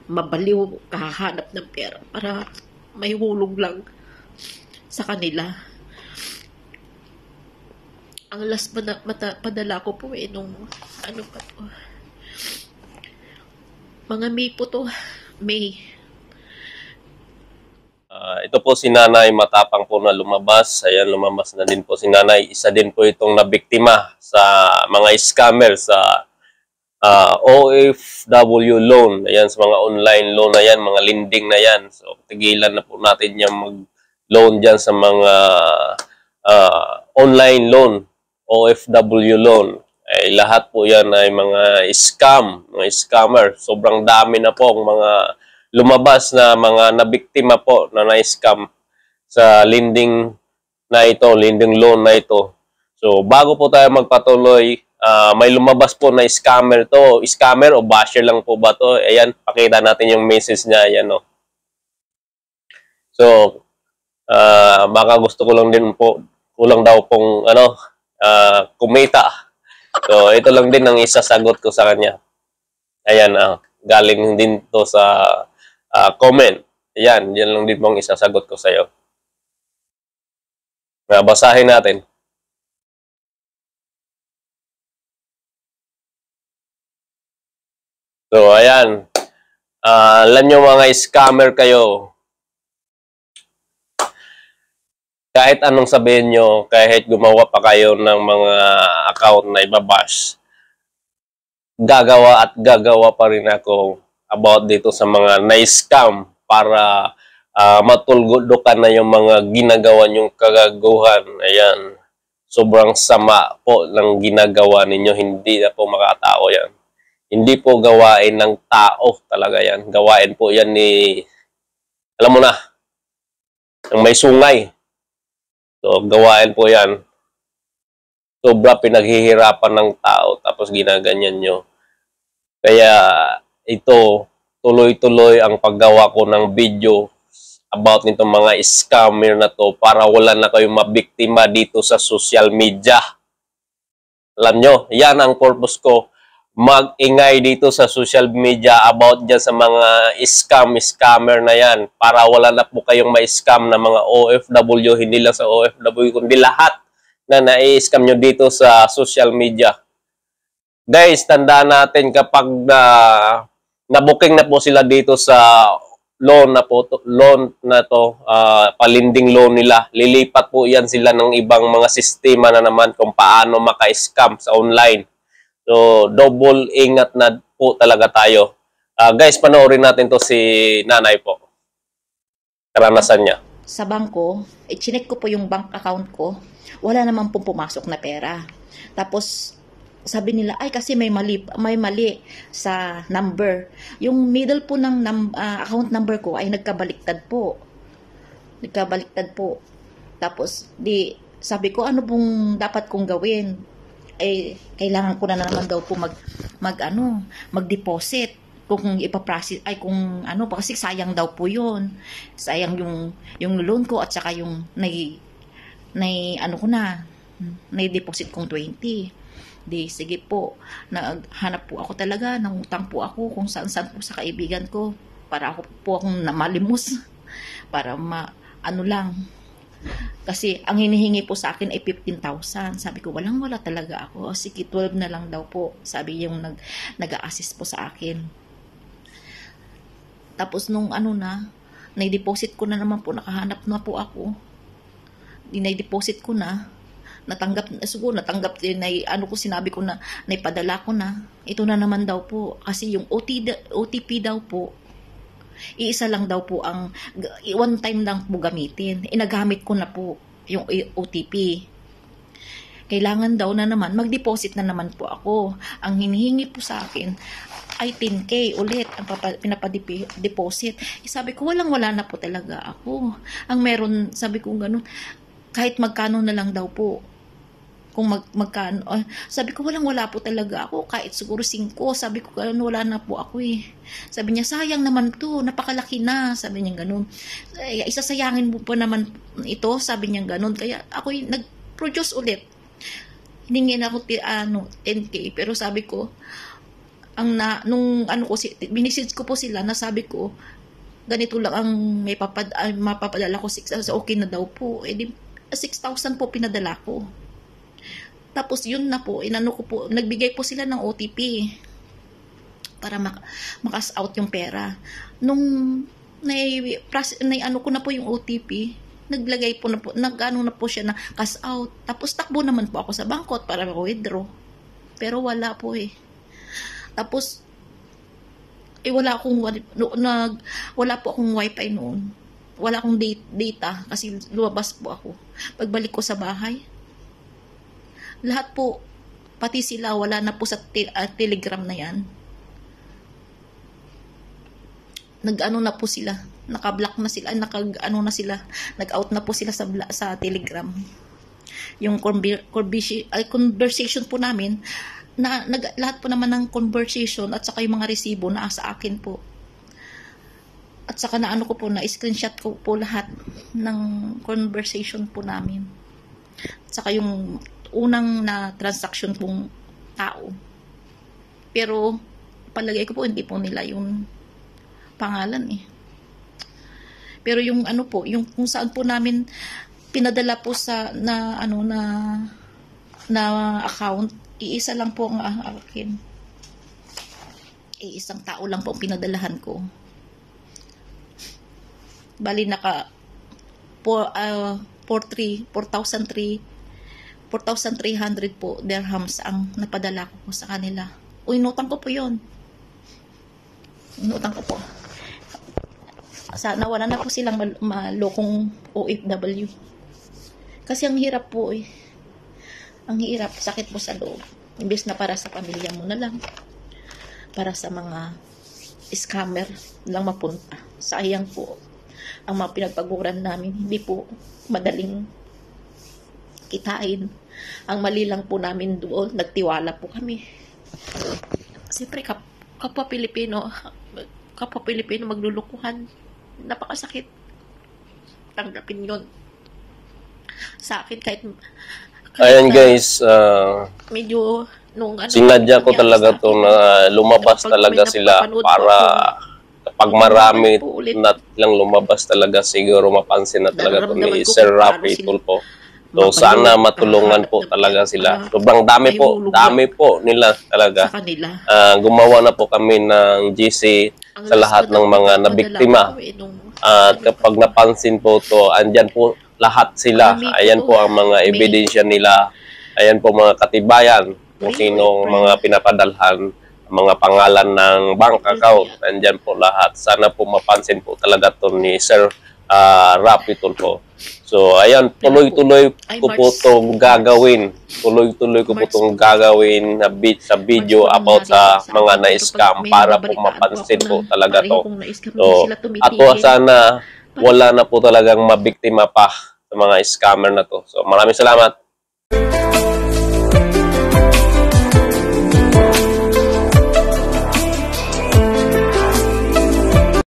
mabaliw kahahanap ng pera para may hulog lang sa kanila. Ang last padala ko po nung ano pa to, mga May po to, May. Ito po si Nanay, matapang po na lumabas. Ayan, lumabas na din po si Nanay. Isa din po itong nabiktima sa mga scammer sa OFW loan. Ayan, sa mga online loan na yan, mga lending na yan. So, tigilan na po natin yung mag-loan dyan sa mga online loan, OFW loan. Ay, lahat po yan ay mga scam, mga scammer. Sobrang dami na po ang mga lumabas na mga nabiktima po na na-scam sa lending na ito, lending loan na ito. So, bago po tayo magpatuloy, may lumabas po na scammer to. Scammer o basher lang po ba to? Ayan, pakita natin yung message niya. Ayan, no? So, baka gusto ko lang din po, kulang daw pong kumita. So, ito lang din ang isasagot ko sa kanya. Ayan, galing din to sa comment. Ayan, yan lang din pong isasagot ko sa iyo. Basahin natin. So, ayan. Alam nyo mga scammer kayo. Kahit anong sabihin nyo, kahit gumawa pa kayo ng mga account na ibabash, gagawa at gagawa pa rin ako about dito sa mga na-scam para matulgodokan na yung mga ginagawa nyong kagaguhan. Ayan. Sobrang sama po ng ginagawa ninyo. Hindi na po makatao yan. Hindi po gawain ng tao talaga yan. Gawain po yan ni, alam mo na, ng may sungay. So, gawain po yan. Sobra pinaghihirapan ng tao tapos ginaganyan nyo. Kaya ito, tuloy-tuloy ang paggawa ko ng video about nitong mga scammer na to para wala na kayong mabiktima dito sa social media. Alam nyo, yan ang purpose ko. Mag-ingay dito sa social media about dyan sa mga scammer na yan para wala na po kayong ma-scam na mga OFW, hindi lang sa OFW kundi lahat na na-scam nyo dito sa social media. Guys, tandaan natin kapag na-booking na po sila dito sa loan na to, palinding loan nila, lilipat po yan sila ng ibang mga sistema na naman kung paano maka-scam sa online. So, double ingat na po talaga tayo. Guys, panoorin natin to si Nanay po. Karanasan niya. Sa bangko, chinek ko po yung bank account ko. Wala naman pong pumasok na pera. Tapos, sabi nila, ay kasi may mali sa number. Yung middle po ng account number ko ay nagkabaliktad po. Tapos, sabi ko, ano pong dapat kong gawin? Kailangan ko na naman daw po mag-deposit kung ipaprocess kung kasi sayang daw po yun, sayang yung loan ko at saka yung deposit kong 20. Sige po, naghanap po ako talaga, nangutang po ako kung saan po sa kaibigan ko para ako po akong namalimos para kasi ang hinihingi po sa akin ay 15,000. Sabi ko, wala talaga ako. Sige, 12 na lang daw po. Sabi yung nag-a-assist po sa akin. Tapos nung na-deposit ko na naman po, nakahanap na po ako. Na-deposit ko na, natanggap din, sinabi ko na, naipadala ko na. Ito na naman daw po. Kasi yung OTP daw po, iisa lang daw po one time lang po gamitin. Inagamit ko na po yung OTP. Kailangan daw na naman, mag-deposit na naman po ako. Ang hinihingi po sa akin ay 10K ulit ang pinapa-deposit. Sabi ko, wala na po talaga ako. Ang meron, sabi ko ganun, kahit magkano na lang daw po. Kung magkano. Sabi ko, wala po talaga ako. Kahit siguro 5. Sabi ko, wala na po ako eh. Sabi niya, sayang naman to. Napakalaki na. Sabi niya ganun. Isasayangin mo pa naman ito. Sabi niya ganun. Kaya ako nag-produce ulit. Hiningin ako 10K. Pero sabi ko, nung ano ko, minisage ko po sila, nasabi ko, ganito lang ang mapapadala ko, 6,000, okay na daw po. Eh di, 6,000 po pinadala ko. Tapos yun na po, inano ko po, nagbigay po sila ng OTP para makas out yung pera. Nung ano ko na po yung OTP, naglagay po na po, nag-ano na po siya na cash out. Tapos takbo naman po ako sa bangkot para withdraw. Pero wala po eh. Tapos, wala po akong wifi noon. Wala akong data kasi lumabas po ako. Pagbalik ko sa bahay, lahat po, pati sila, wala na po sa Telegram na yan. Nag-ano na po sila, naka-block na sila, nag-out na po sila sa Telegram. Yung conversation po namin, lahat po naman ng conversation at saka yung mga resibo na sa akin po. At saka ko po, na-screenshot ko po lahat ng conversation po namin. At saka yung unang na transaction pong tao. Pero, palagay ko po, hindi po nila yung pangalan eh. Pero yung ano po, yung kung saan po namin pinadala po sa na account, iisa lang po ang akin. Isang tao lang po ang pinadalahan ko. Bali 4,300 po dirhams ang napadala ko sa kanila. Inutang ko po yun. Inutang ko po. Sana wala na po silang malokong OFW. Kasi ang hirap po eh. Ang hirap, sakit po sa loob. Imbes na para sa pamilya mo na lang. Para sa mga scammer lang mapunta. Sayang po. Ang mga pinagpaguran namin, hindi po madaling kitain. Ang mali lang po namin doon, nagtiwala po kami. Siyempre, kapwa Pilipino maglulukuhan. Napakasakit. Tanggapin yun. Sa akin, kahit Ayan guys, medyo sinadya ko talaga to na lumabas talaga sila para kapag marami na lang lumabas talaga, siguro mapansin na talaga to ni Sir Rafi Tulfo. So sana matulungan po talaga sila. Sobrang dami po nila talaga. Gumawa na po kami ng GC sa lahat ng mga nabiktima. At kapag napansin po to, andyan po lahat sila. Ayan po ang mga ebidensya nila. Ayan po mga katibayan kung sinong mga pinapadalhan, mga pangalan ng bank account. Andyan po lahat. Sana po mapansin po talaga to ni Sir Rafi Tulfo. So, ayan, tuloy-tuloy ko po itong gagawin. Tuloy-tuloy ko po itong gagawin sa video about sa mga na-scam para po mapansin po talaga to. So, ato sana wala na po talagang mabiktima pa sa mga scammer na to. So, maraming salamat.